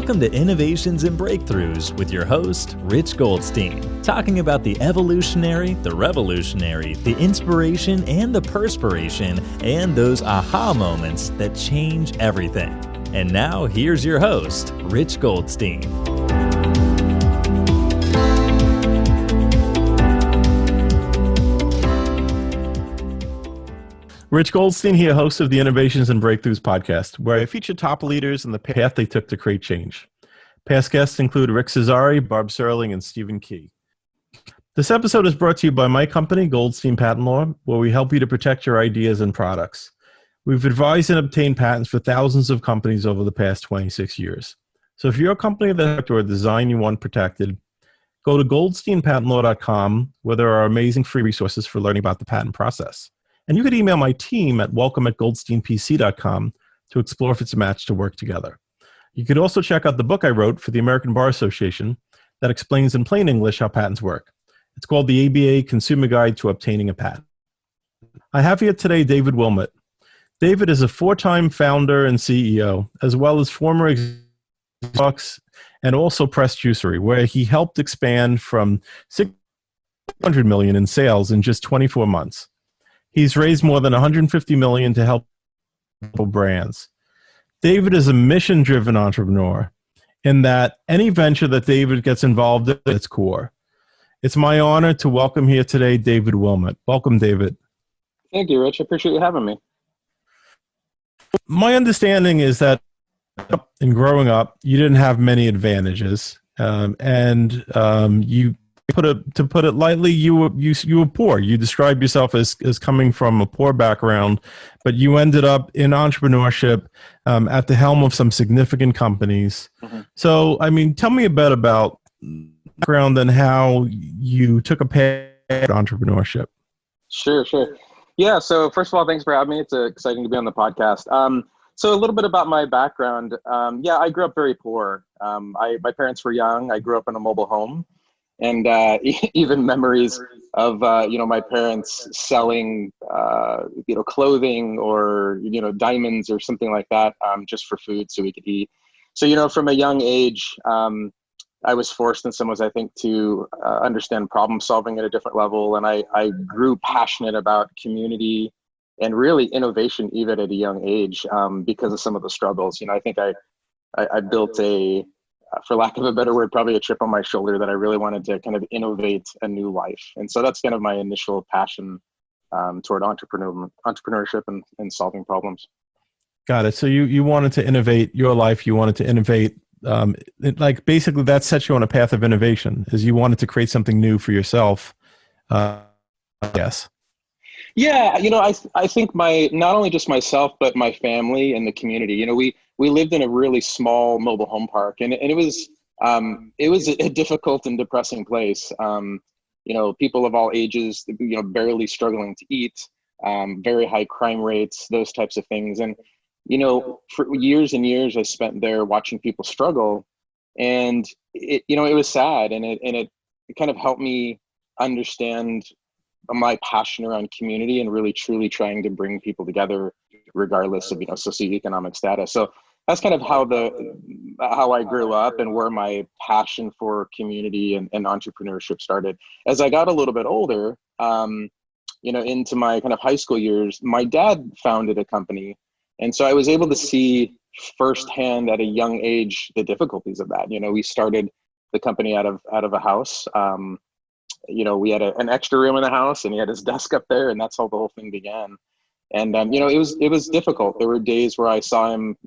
Welcome to Innovations and Breakthroughs with your host, Rich Goldstein, talking about the evolutionary, the revolutionary, the inspiration and the perspiration, and those aha moments that change everything. And now, here's your host, Rich Goldstein. Rich Goldstein here, host of the Innovations and Breakthroughs podcast, where I feature top leaders and the path they took to create change. Past guests include Rick Cesari, Barb Serling, and Stephen Key. This episode is brought to you by my company, Goldstein Patent Law, where we help you to protect your ideas and products. We've advised and obtained patents for thousands of companies over the past 26 years. So if you're a company that or a design you want protected, go to goldsteinpatentlaw.com, where there are amazing free resources for learning about the patent process. And you could email my team at welcome@goldsteinpc.com to explore if it's a match to work together. You could also check out the book I wrote for the American Bar Association that explains in plain English how patents work. It's called the ABA Consumer Guide to Obtaining a Patent. I have here today David Wilmot. David is a four-time founder and CEO, as well as former executive and also Press Juicery, where he helped expand from $600 million in sales in just 24 months. He's raised more than $150 million to help brands. David is a mission-driven entrepreneur in that any venture that David gets involved in at its core. It's my honor to welcome here today David Wilmot. Welcome, David. Thank you, Rich. I appreciate you having me. My understanding is that in growing up, you didn't have many advantages, and you to put it lightly, you were poor. You described yourself as coming from a poor background, but you ended up in entrepreneurship at the helm of some significant companies. Mm-hmm. So, I mean, tell me a bit about background and how you took a path to entrepreneurship. Sure. Yeah, so first of all, thanks for having me. It's exciting to be on the podcast. So a little bit about my background. I grew up very poor. My parents were young. I grew up in a mobile home. And even memories of my parents selling clothing or diamonds or something like that just for food so we could eat. So from a young age, I was forced in some ways, I think, to understand problem solving at a different level, and I grew passionate about community and really innovation even at a young age because of some of the struggles. I think I built for lack of a better word, probably a chip on my shoulder that I really wanted to kind of innovate a new life. And so that's kind of my initial passion toward entrepreneurship and solving problems. Got it. So you wanted to innovate your life. You wanted to innovate, basically that sets you on a path of innovation, is you wanted to create something new for yourself. Yes. Yeah, I think not only just myself, but my family and the community. We lived in a really small mobile home park, and it was a difficult and depressing place. People of all ages, barely struggling to eat, very high crime rates, those types of things. And for years and years, I spent there watching people struggle, and it was sad, and it kind of helped me understand my passion around community and really truly trying to bring people together regardless of socioeconomic status. So that's kind of how I grew up and where my passion for community and entrepreneurship started. As I got a little bit older, into my kind of high school years, my dad founded a company, and so I was able to see firsthand at a young age the difficulties of that. We started the company out of a house. We had an extra room in the house, and he had his desk up there, and that's how the whole thing began. And it was difficult. There were days where I saw him,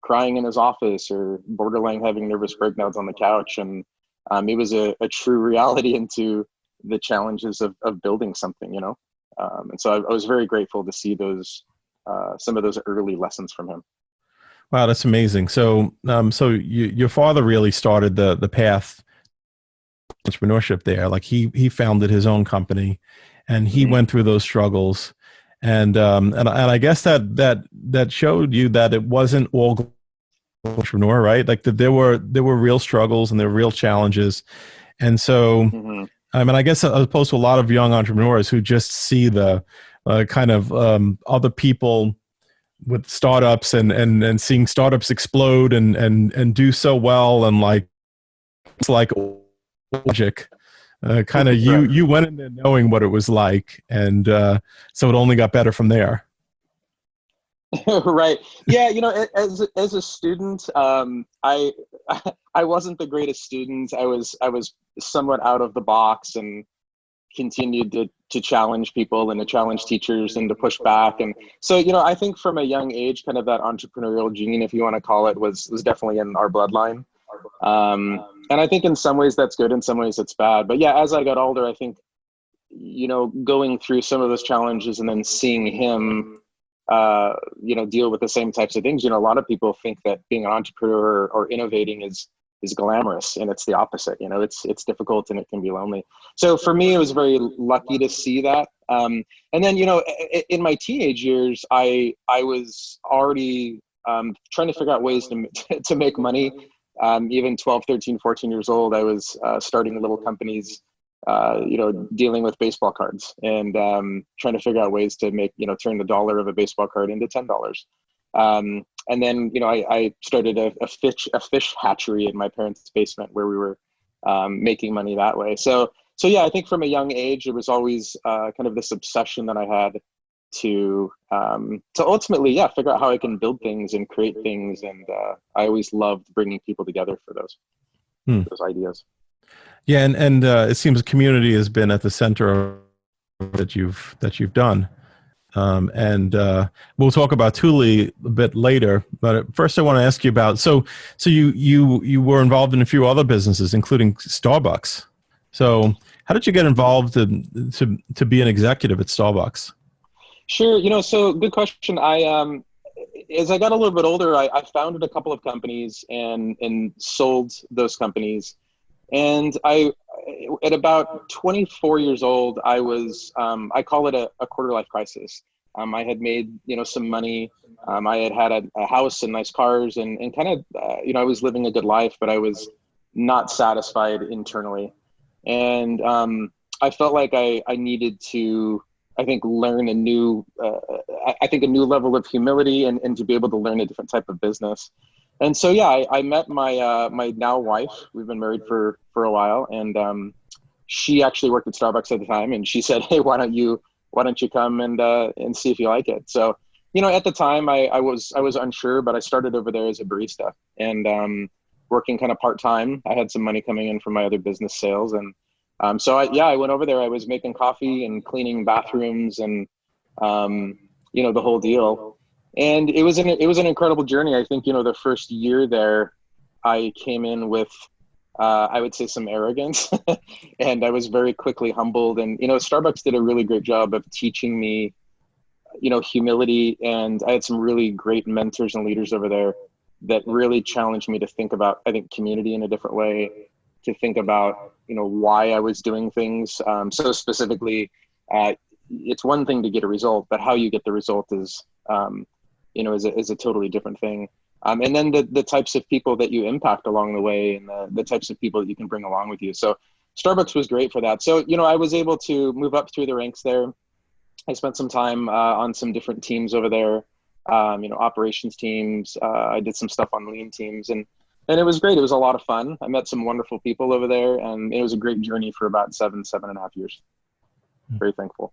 crying in his office or borderline having nervous breakdowns on the couch, and it was a true reality into the challenges of building something. And so I was very grateful to see some of those early lessons from him. Wow, that's amazing. So your father really started the path entrepreneurship there. Like he founded his own company, and he went through those struggles, and I guess that showed you that it wasn't all entrepreneur, right? Like that there were real struggles and there were real challenges, and so I guess as opposed to a lot of young entrepreneurs who just see the kind of other people with startups and seeing startups explode and do so well, and like it's like logic. Kind of you went in there knowing what it was like, and so it only got better from there. Right. Yeah. As a student, I wasn't the greatest student. I was somewhat out of the box and continued to challenge people and to challenge teachers and to push back. And so, I think from a young age, kind of that entrepreneurial gene, if you want to call it, was definitely in our bloodline. And I think in some ways that's good, in some ways it's bad. But yeah, as I got older, I think, going through some of those challenges and then seeing him deal with the same types of things. A lot of people think that being an entrepreneur or innovating is glamorous, and it's the opposite. It's difficult and it can be lonely. So for me, it was very lucky to see that. And then, in my teenage years, I was already trying to figure out ways to make money. Even 12, 13, 14 years old, I was starting little companies, dealing with baseball cards and trying to figure out ways to make, turn the dollar of a baseball card into $10. And then, I started a fish hatchery in my parents' basement where we were making money that way. So yeah, I think from a young age, it was always kind of this obsession that I had to ultimately, figure out how I can build things and create things. And I always loved bringing people together for those ideas. Yeah, and it seems community has been at the center of that you've done. And we'll talk about Tuli a bit later, but first I want to ask you about, so you were involved in a few other businesses, including Starbucks. So how did you get involved to be an executive at Starbucks? Sure. So good question. As I got a little bit older, I founded a couple of companies and sold those companies. And at about 24 years old, I was, I call it a quarter life crisis. I had made, some money. I had a house and nice cars and kind of, I was living a good life, but I was not satisfied internally. And I felt like I needed to, I think, learn a new level of humility and to be able to learn a different type of business. And so, yeah, I met my my now wife. We've been married for a while, and she actually worked at Starbucks at the time. And she said, "Hey, why don't you come and see if you like it?" So, at the time, I was unsure, but I started over there as a barista and working kind of part time. I had some money coming in from my other business sales, and so I went over there. I was making coffee and cleaning bathrooms and the whole deal. And it was an incredible journey. I think, the first year there, I came in with, I would say, some arrogance, and I was very quickly humbled. And, Starbucks did a really great job of teaching me, humility. And I had some really great mentors and leaders over there that really challenged me to think about, I think, community in a different way, to think about, why I was doing things. So specifically, it's one thing to get a result, but how you get the result is a totally different thing. And then the types of people that you impact along the way and the types of people that you can bring along with you. So Starbucks was great for that. So, I was able to move up through the ranks there. I spent some time on some different teams over there, operations teams. I did some stuff on lean teams and it was great. It was a lot of fun. I met some wonderful people over there and it was a great journey for about 7.5 years. Very thankful.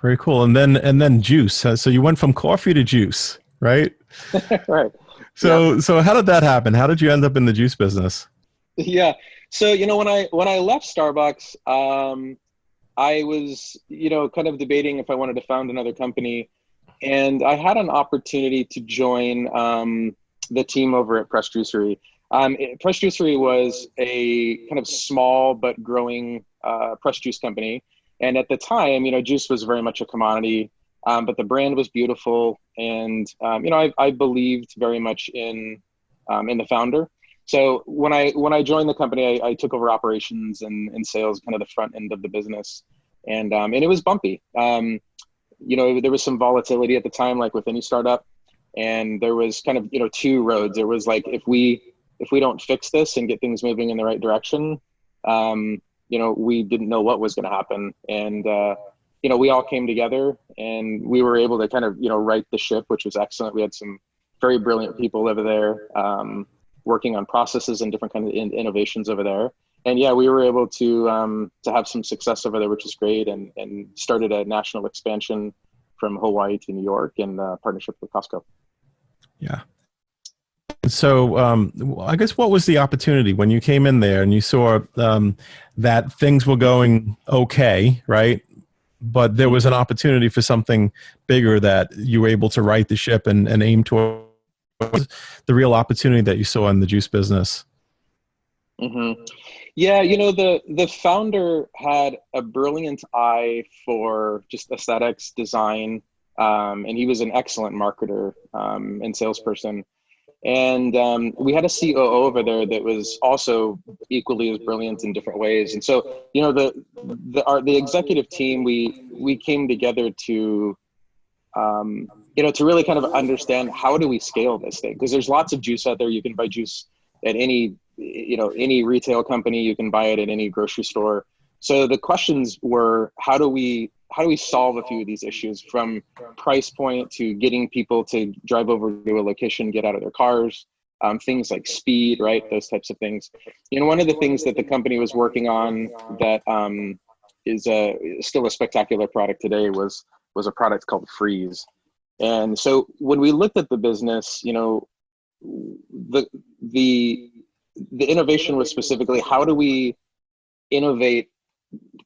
Very cool. And then juice. So you went from coffee to juice, right? Right. So how did that happen? How did you end up in the juice business? Yeah. So, when I left Starbucks, I was, kind of debating if I wanted to found another company, and I had an opportunity to join the team over at Press Juicery. Press Juicery was a kind of small but growing press juice company. And at the time, juice was very much a commodity, but the brand was beautiful. And, I believed very much in the founder. So when I joined the company, I took over operations and sales, kind of the front end of the business. And it was bumpy. There was some volatility at the time, like with any startup. And there was kind of, two roads. There was like, if we don't fix this and get things moving in the right direction, we didn't know what was going to happen. And we all came together and we were able to kind of, right the ship, which was excellent. We had some very brilliant people over there, working on processes and different kinds of innovations over there. And yeah, we were able to have some success over there, which is great, and started a national expansion from Hawaii to New York in partnership with Costco. Yeah. So I guess what was the opportunity when you came in there and you saw that things were going okay, right? But there was an opportunity for something bigger that you were able to right the ship and aim toward. What was the real opportunity that you saw in the juice business? Mm-hmm. Yeah, the founder had a brilliant eye for just aesthetics, design, and he was an excellent marketer and salesperson. And we had a COO over there that was also equally as brilliant in different ways. And so, the executive team, we came together to to really kind of understand, how do we scale this thing? Because there's lots of juice out there. You can buy juice at any retail company. You can buy it at any grocery store. So the questions were, how do we solve a few of these issues, from price point to getting people to drive over to a location, get out of their cars, things like speed, right? Those types of things. One of the things that the company was working on that is still a spectacular product today was a product called Freeze. And so when we looked at the business, the innovation was specifically, how do we innovate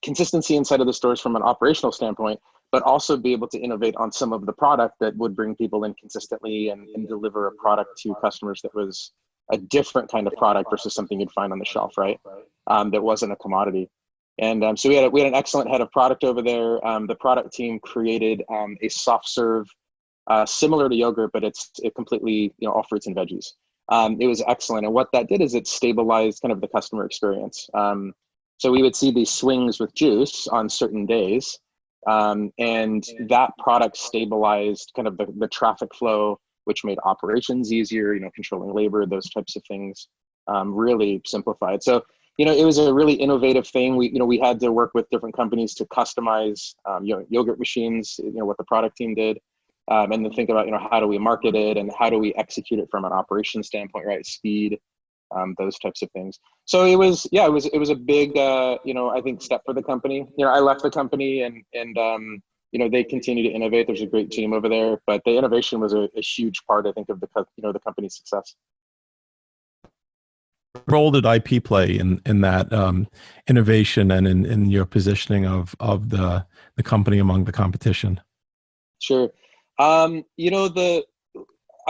consistency inside of the stores from an operational standpoint, but also be able to innovate on some of the product that would bring people in consistently and deliver a product to customers that was a different kind of product versus something you'd find on the shelf, right? That wasn't a commodity. And so we had an excellent head of product over there. The product team created a soft serve similar to yogurt, but it completely, all fruits and veggies. It was excellent. And what that did is it stabilized kind of the customer experience. So we would see these swings with juice on certain days. And that product stabilized kind of the traffic flow, which made operations easier, controlling labor, those types of things, really simplified. So, it was a really innovative thing. We had to work with different companies to customize, yogurt machines, what the product team did. And then think about, how do we market it and how do we execute it from an operations standpoint, right? Speed, those types of things. So it was a big, I think, step for the company. I left the company and they continue to innovate. There's a great team over there, but the innovation was a huge part, I think, of the company's success. What role did IP play in that innovation and in your positioning of the company among the competition? Sure. I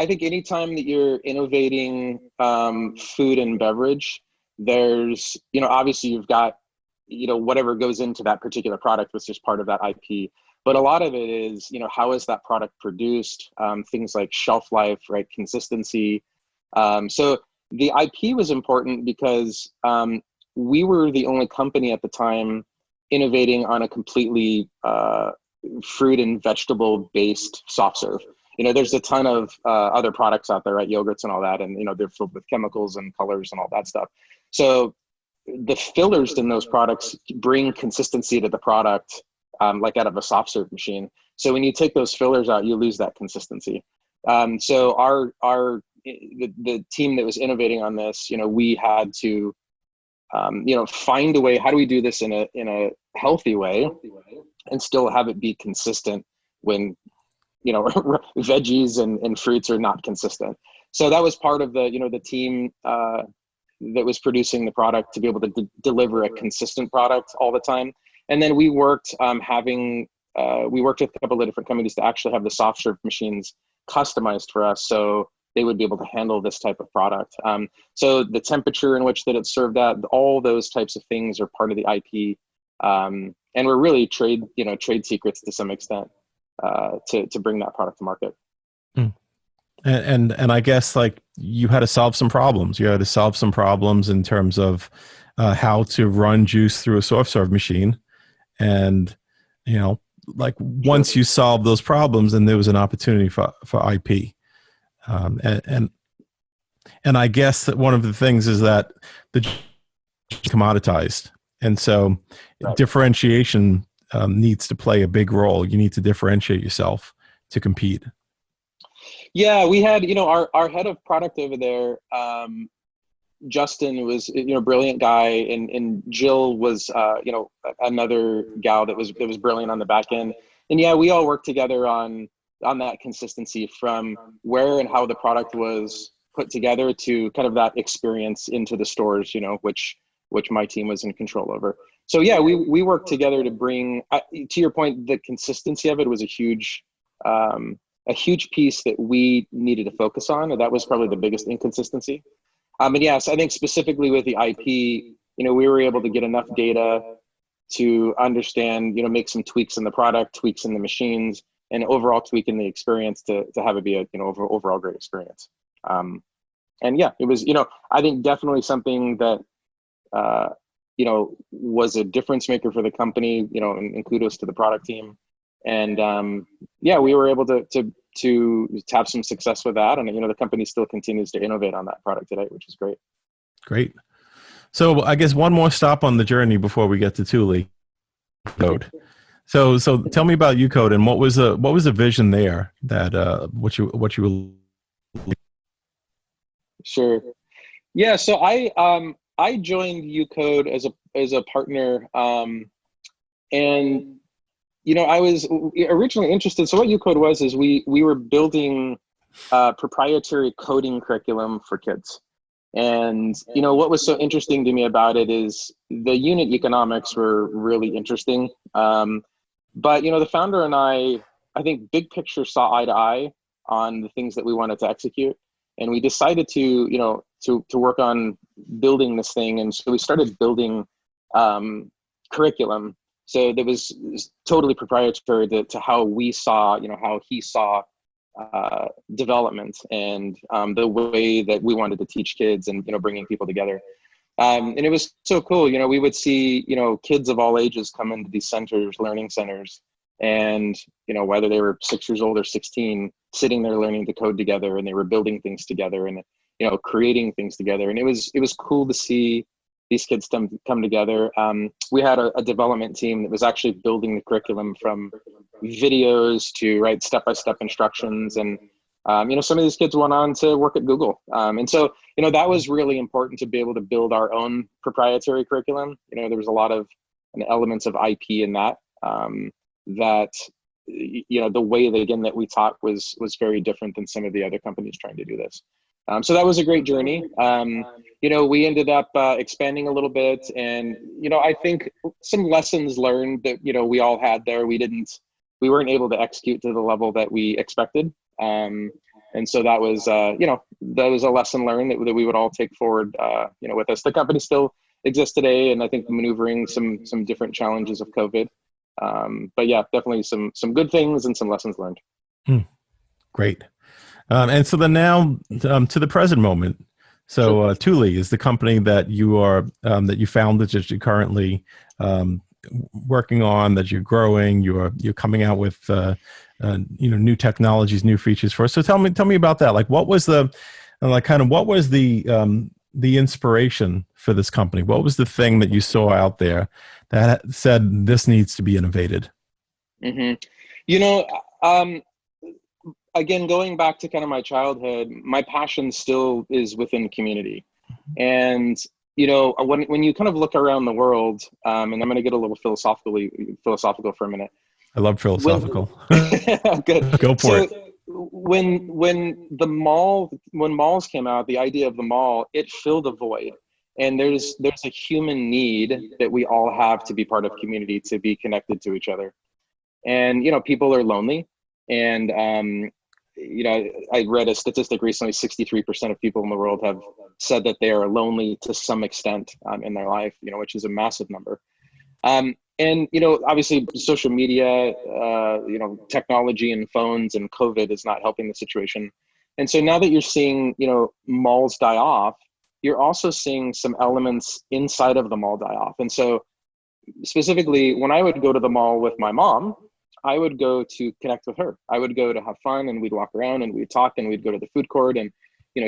think anytime that you're innovating food and beverage, there's, obviously you've got, whatever goes into that particular product was just part of that IP. But a lot of it is, how is that product produced? Things like shelf life, right? Consistency. So the IP was important because we were the only company at the time innovating on a completely fruit and vegetable based soft serve. There's a ton of other products out there, right? Yogurts and all that. And, they're filled with chemicals and colors and all that stuff. So the fillers in those products bring consistency to the product, like out of a soft serve machine. So when you take those fillers out, you lose that consistency. So the team that was innovating on this, we had to, find a way, how do we do this in a healthy way and still have it be consistent when, veggies and fruits are not consistent. So that was part of the team that was producing the product to be able to deliver a consistent product all the time. And then we worked we worked with a couple of different companies to actually have the soft serve machines customized for us, so they would be able to handle this type of product. So the temperature in which that it's served at, all those types of things are part of the IP, and we're really trade secrets to some extent to bring that product to market. And I guess like you had to solve some problems. You had to solve some problems in terms of how to run juice through a soft serve machine, and like once you solve those problems, then there was an opportunity for IP. And I guess that one of the things is that the commoditized, and so differentiation needs to play a big role. You need to differentiate yourself to compete. Yeah, we had, our head of product over there, Justin was, brilliant guy, and Jill was, another gal that was brilliant on the back end. And yeah, we all worked together on that consistency from where and how the product was put together to kind of that experience into the stores, which my team was in control over. So yeah, we worked together to bring, to your point, the consistency of it was a huge piece that we needed to focus on. And that was probably the biggest inconsistency. And yes, I think specifically with the IP, we were able to get enough data to understand, make some tweaks in the product, tweaks in the machines, and overall tweak in the experience to have it be a, overall great experience. And yeah, it was, I think definitely something that, was a difference maker for the company, and kudos to the product team. And yeah, we were able to have some success with that. And, the company still continues to innovate on that product today, which is great. Great. So I guess one more stop on the journey before we get to Tuli. Code. So tell me about UCode and what was the vision there that what you were. Sure. Yeah. So I joined UCode as a partner, and I was originally interested. So what UCode was is we were building proprietary coding curriculum for kids. And, what was so interesting to me about it is the unit economics were really interesting. But, the founder and I think big picture saw eye to eye on the things that we wanted to execute. And we decided to work on building this thing. And so we started building curriculum. So that was totally proprietary to how we saw, how he saw development and the way that we wanted to teach kids and, bringing people together. And it was so cool. We would see, kids of all ages come into these centers, learning centers, and, whether they were 6 years old or 16, sitting there learning to code together, and they were building things together and, creating things together. And it was cool to see these kids come together. We had a development team that was actually building the curriculum from videos to write step-by-step instructions. And, some of these kids went on to work at Google. And so, that was really important to be able to build our own proprietary curriculum. There was a lot of elements of IP in that, the way that, again, that we taught was very different than some of the other companies trying to do this. So that was a great journey. We ended up expanding a little bit, and, I think some lessons learned that, we all had there, we weren't able to execute to the level that we expected. And so that was a lesson learned that we would all take forward, with us. The company still exists today, and I think maneuvering some different challenges of COVID. But yeah, definitely some good things and some lessons learned. Great. And so then now to the present moment. So Tuli is the company that you are that you founded, that you're currently working on, that you're growing. You're coming out with new technologies, new features for us. So tell me about that. Like, what was the inspiration for this company? What was the thing that you saw out there that said this needs to be innovated? Mm-hmm. Again, going back to kind of my childhood, my passion still is within community. And, when you kind of look around the world, and I'm going to get a little philosophical for a minute. I love philosophical. Good. Go for it. When malls came out, the idea of the mall, it filled a void. And there's a human need that we all have to be part of community, to be connected to each other. And, people are lonely. And, I read a statistic recently, 63% of people in the world have said that they are lonely to some extent in their life, which is a massive number. And, obviously social media, technology and phones and COVID is not helping the situation. And so now that you're seeing, malls die off, you're also seeing some elements inside of the mall die off. And so specifically, when I would go to the mall with my mom, I would go to connect with her. I would go to have fun, and we'd walk around and we'd talk, and we'd go to the food court. And,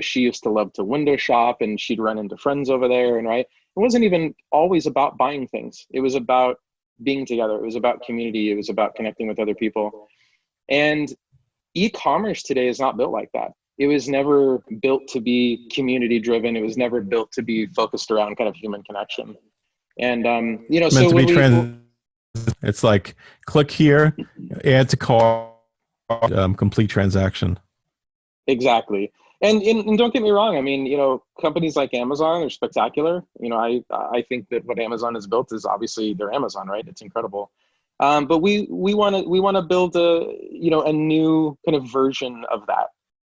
she used to love to window shop, and she'd run into friends over there. And right, it wasn't even always about buying things. It was about, being together. It was about community. It was about connecting with other people. And e-commerce today is not built like that. It was never built to be community driven. It was never built to be focused around kind of human connection. And, Meant so to when be it's like click here, add to cart, complete transaction. exactly. And don't get me wrong. I mean, companies like Amazon are spectacular. I think that what Amazon has built is obviously their Amazon, right? It's incredible. But we want to build a new kind of version of that.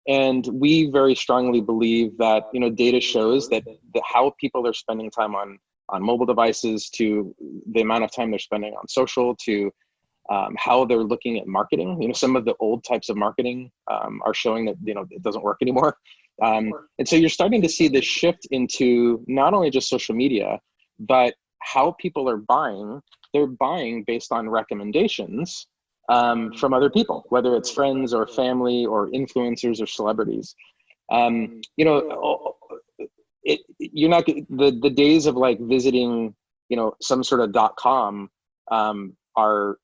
And we very strongly believe that, data shows that how people are spending time on mobile devices, to the amount of time they're spending on social, to how they're looking at marketing. Some of the old types of marketing are showing that, it doesn't work anymore. And so you're starting to see this shift into not only just social media, but how people are buying. They're buying based on recommendations from other people, whether it's friends or family or influencers or celebrities. You're not the days of like visiting, some sort of .com are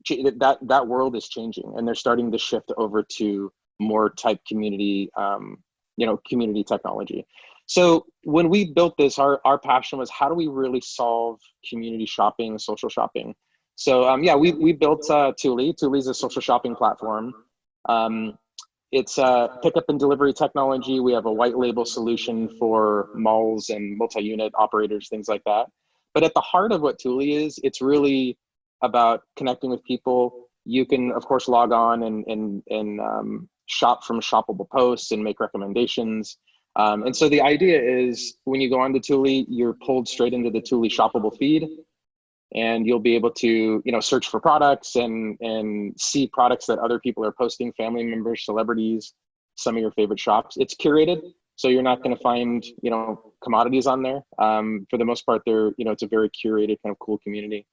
that world is changing, and they're starting to shift over to more type community, community technology. So when we built this, our passion was, how do we really solve community shopping, social shopping? So we built Tuli. Tuli is a social shopping platform. It's pickup and delivery technology. We have a white label solution for malls and multi-unit operators, things like that. But at the heart of what Tuli is, it's really about connecting with people. You can, of course, log on and shop from shoppable posts and make recommendations. And so the idea is, when you go onto Tuli, you're pulled straight into the Tuli shoppable feed, and you'll be able to, search for products and see products that other people are posting, family members, celebrities, some of your favorite shops. It's curated, so you're not going to find, commodities on there. For the most part, it's a very curated kind of cool community.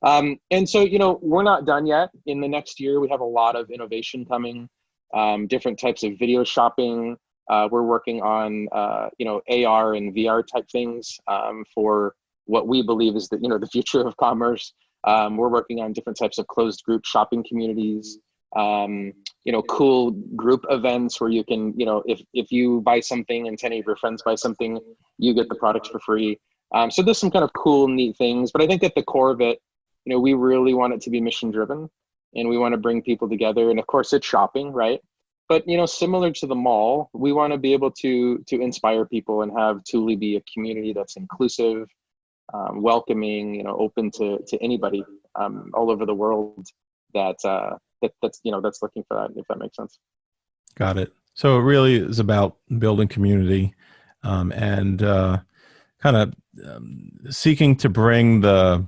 And so, we're not done yet. In the next year, we have a lot of innovation coming, different types of video shopping. We're working on, AR and VR type things for what we believe is the future of commerce. We're working on different types of closed group shopping communities, cool group events where you can, if you buy something and 10 of your friends buy something, you get the products for free. So there's some kind of cool, neat things, but I think at the core of it, we really want it to be mission driven, and we want to bring people together. And of course it's shopping, right? But, similar to the mall, we want to be able to inspire people and have Tuli be a community that's inclusive, welcoming, open to anybody all over the world that's looking for that, if that makes sense. Got it. So it really is about building community, and kind of seeking to bring the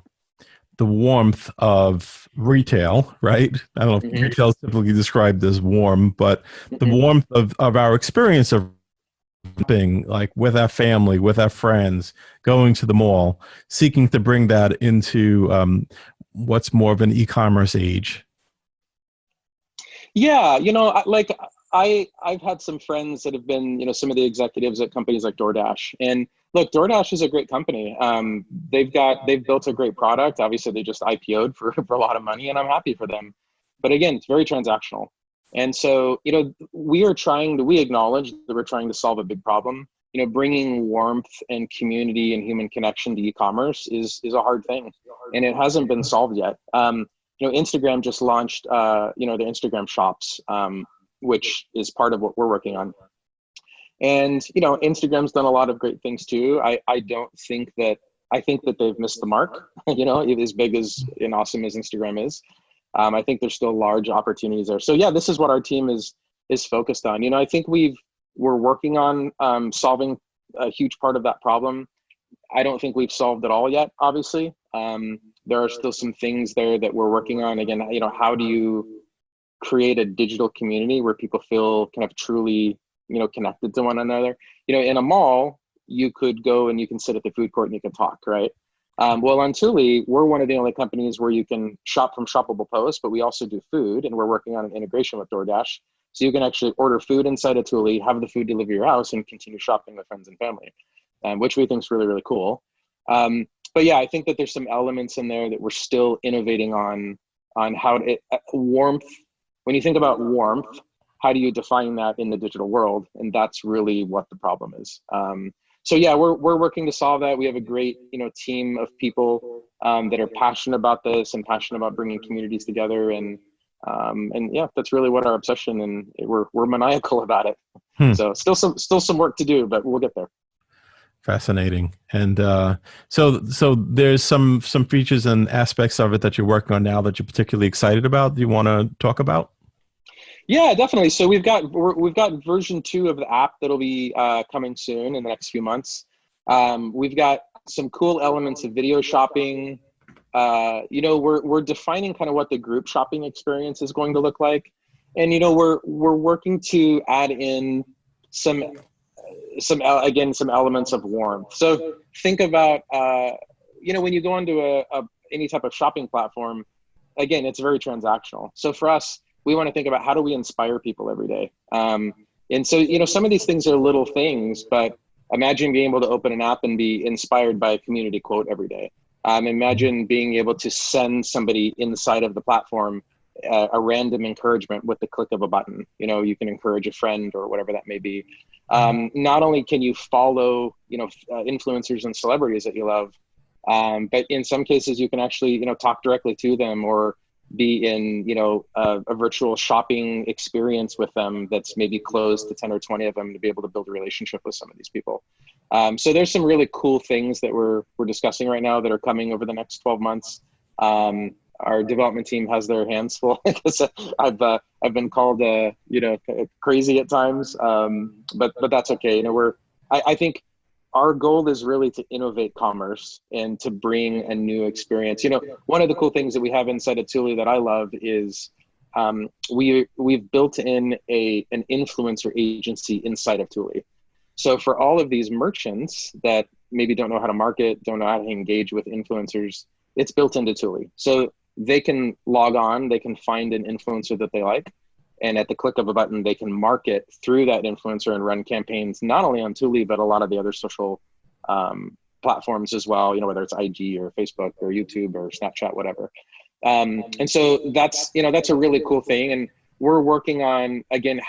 warmth of retail, right? I don't know if retail is typically described as warm, but the warmth of our experience of being like with our family, with our friends, going to the mall, seeking to bring that into what's more of an e-commerce age. Yeah, I've had some friends that have been, some of the executives at companies like DoorDash. And look, DoorDash is a great company. They've built a great product. Obviously, they just IPO'd for a lot of money, and I'm happy for them. But again, it's very transactional. And so, we acknowledge that we're trying to solve a big problem. Bringing warmth and community and human connection to e-commerce is a hard thing, and it hasn't been solved yet. Instagram just launched, their Instagram shops, which is part of what we're working on. And, Instagram's done a lot of great things too. I think that they've missed the mark, as big as and awesome as Instagram is. I think there's still large opportunities there. So yeah, this is what our team is focused on. I think we're working on solving a huge part of that problem. I don't think we've solved it all yet, obviously. There are still some things there that we're working on. Again, how do you create a digital community where people feel kind of truly, connected to one another? In a mall, you could go and you can sit at the food court and you can talk, right? Well, on Tuli, we're one of the only companies where you can shop from shoppable posts, but we also do food, and we're working on an integration with DoorDash. So you can actually order food inside of Tuli, have the food deliver to your house, and continue shopping with friends and family, which we think is really, really cool. but yeah, I think that there's some elements in there that we're still innovating on how to, warmth. When you think about warmth, how do you define that in the digital world? And that's really what the problem is. So yeah, we're working to solve that. We have a great, team of people that are passionate about this and passionate about bringing communities together. And yeah, that's really what our obsession, and we're maniacal about it. So still some work to do, but we'll get there. Fascinating. And so there's some features and aspects of it that you're working on now that you're particularly excited about. Do you want to talk about? Yeah, definitely. So we've got version 2 of the app that'll be coming soon in the next few months. We've got some cool elements of video shopping. We're defining kind of what the group shopping experience is going to look like, and we're working to add in some elements of warmth. So think about when you go onto any type of shopping platform, again, it's very transactional. So for us, we want to think about how do we inspire people every day. And so, some of these things are little things, but imagine being able to open an app and be inspired by a community quote every day. Imagine being able to send somebody inside of the platform a random encouragement with the click of a button. You can encourage a friend or whatever that may be. Not only can you follow, influencers and celebrities that you love, but in some cases you can actually, talk directly to them or be in, a virtual shopping experience with them that's maybe closed to 10 or 20 of them to be able to build a relationship with some of these people. So there's some really cool things that we're discussing right now that are coming over the next 12 months. Our development team has their hands full because I've been called, crazy at times. But that's okay. I think our goal is really to innovate commerce and to bring a new experience. One of the cool things that we have inside of Tuli that I love is we've built in an influencer agency inside of Tuli. So for all of these merchants that maybe don't know how to market, don't know how to engage with influencers, it's built into Tuli. So they can log on, they can find an influencer that they like, and at the click of a button, they can market through that influencer and run campaigns, not only on Tuli, but a lot of the other social platforms as well, whether it's IG or Facebook or YouTube or Snapchat, whatever. And so that's a really cool thing. And we're working on, again,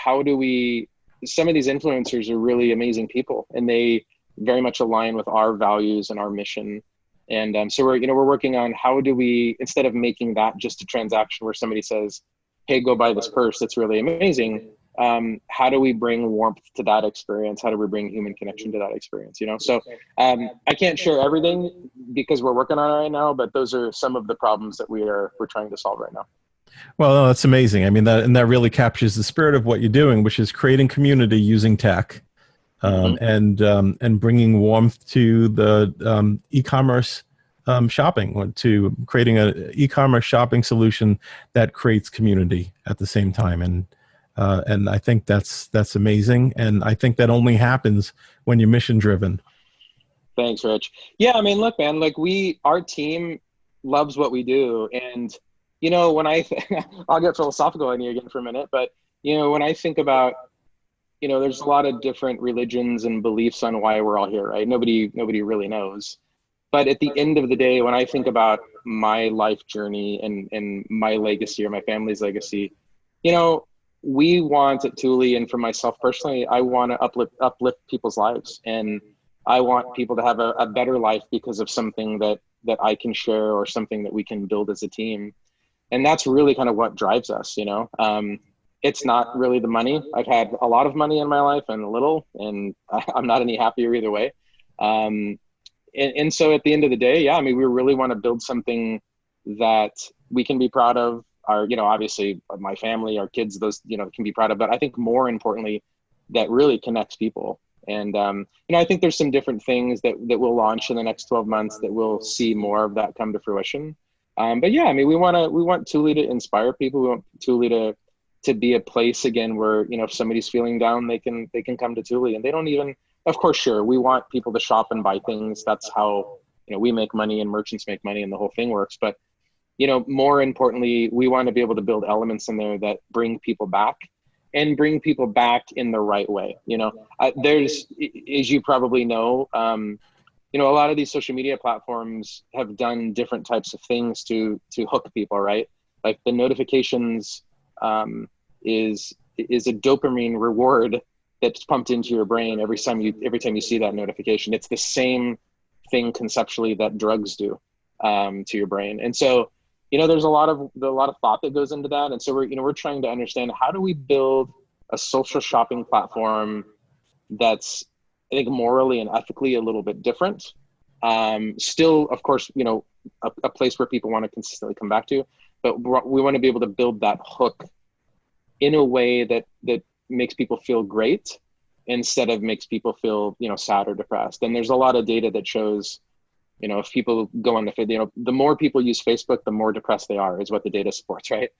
some of these influencers are really amazing people, and they very much align with our values and our mission. And so we're working on how do we, instead of making that just a transaction where somebody says, hey, go buy this purse, that's really amazing. How do we bring warmth to that experience? How do we bring human connection to that experience? So I can't share everything because we're working on it right now, but those are some of the problems that we're trying to solve right now. Well, no, that's amazing. I mean, that really captures the spirit of what you're doing, which is creating community using tech, and bringing warmth to the e-commerce shopping, or to creating an e-commerce shopping solution that creates community at the same time. And I think that's amazing. And I think that only happens when you're mission driven. Thanks, Rich. Yeah, I mean, look, man, our team loves what we do. And, when I'll get philosophical on you again for a minute, but, when I think about, there's a lot of different religions and beliefs on why we're all here, right? Nobody really knows. But at the end of the day, when I think about my life journey and my legacy or my family's legacy, we want at Tuli, and for myself personally, I want to uplift people's lives. And I want people to have a better life because of something that I can share or something that we can build as a team. And that's really kind of what drives us, It's not really the money. I've had a lot of money in my life and a little, and I'm not any happier either way. And so at the end of the day, yeah, I mean, we really want to build something that we can be proud of. Our, obviously my family, our kids, those, can be proud of, but I think more importantly, that really connects people. And, I think there's some different things that we'll launch in the next 12 months that we'll see more of that come to fruition. But yeah, I mean, we want Tuli to inspire people. We want Tuli to be a place again where, if somebody's feeling down, they can come to Tuli, and they don't even, of course, sure, we want people to shop and buy things. That's how, we make money and merchants make money and the whole thing works. But, more importantly, we want to be able to build elements in there that bring people back and bring people back in the right way. There's, as you probably know, a lot of these social media platforms have done different types of things to hook people, right? Like the notifications is a dopamine reward that's pumped into your brain every time you see that notification. It's the same thing conceptually that drugs do to your brain. And so, there's a lot of thought that goes into that. And so we're trying to understand, how do we build a social shopping platform that's, I think, morally and ethically a little bit different. Still, of course, a place where people want to consistently come back to, but we want to be able to build that hook in a way that makes people feel great instead of makes people feel, sad or depressed. And there's a lot of data that shows, if people go on the more people use Facebook, the more depressed they are, is what the data supports, right?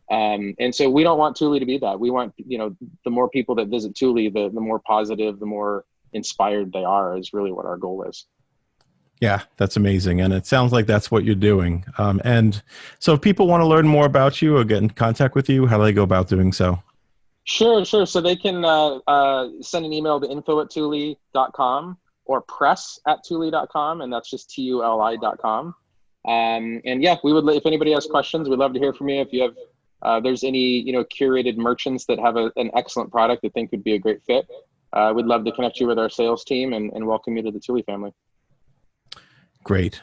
And so we don't want Tuli to be that. We want, the more people that visit Tuli, the more positive, the more inspired they are, is really what our goal is. Yeah, that's amazing. And it sounds like that's what you're doing. And so if people want to learn more about you or get in contact with you, how do they go about doing so? Sure. So they can send an email to info@tuli.com or press@tuli.com, and that's just TULI.com. And yeah, we would, if anybody has questions, we'd love to hear from you. If you have, there's any, curated merchants that have an excellent product that think would be a great fit, we'd love to connect you with our sales team and welcome you to the Tuli family. Great.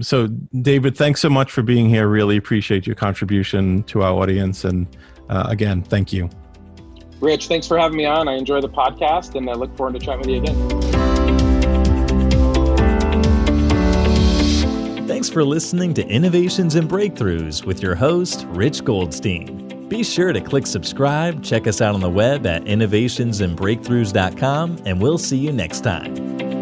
So David, thanks so much for being here. Really appreciate your contribution to our audience. And again, thank you. Rich, thanks for having me on. I enjoy the podcast, and I look forward to chatting with you again. Thanks for listening to Innovations and Breakthroughs with your host, Rich Goldstein. Be sure to click subscribe, check us out on the web at innovationsandbreakthroughs.com, and we'll see you next time.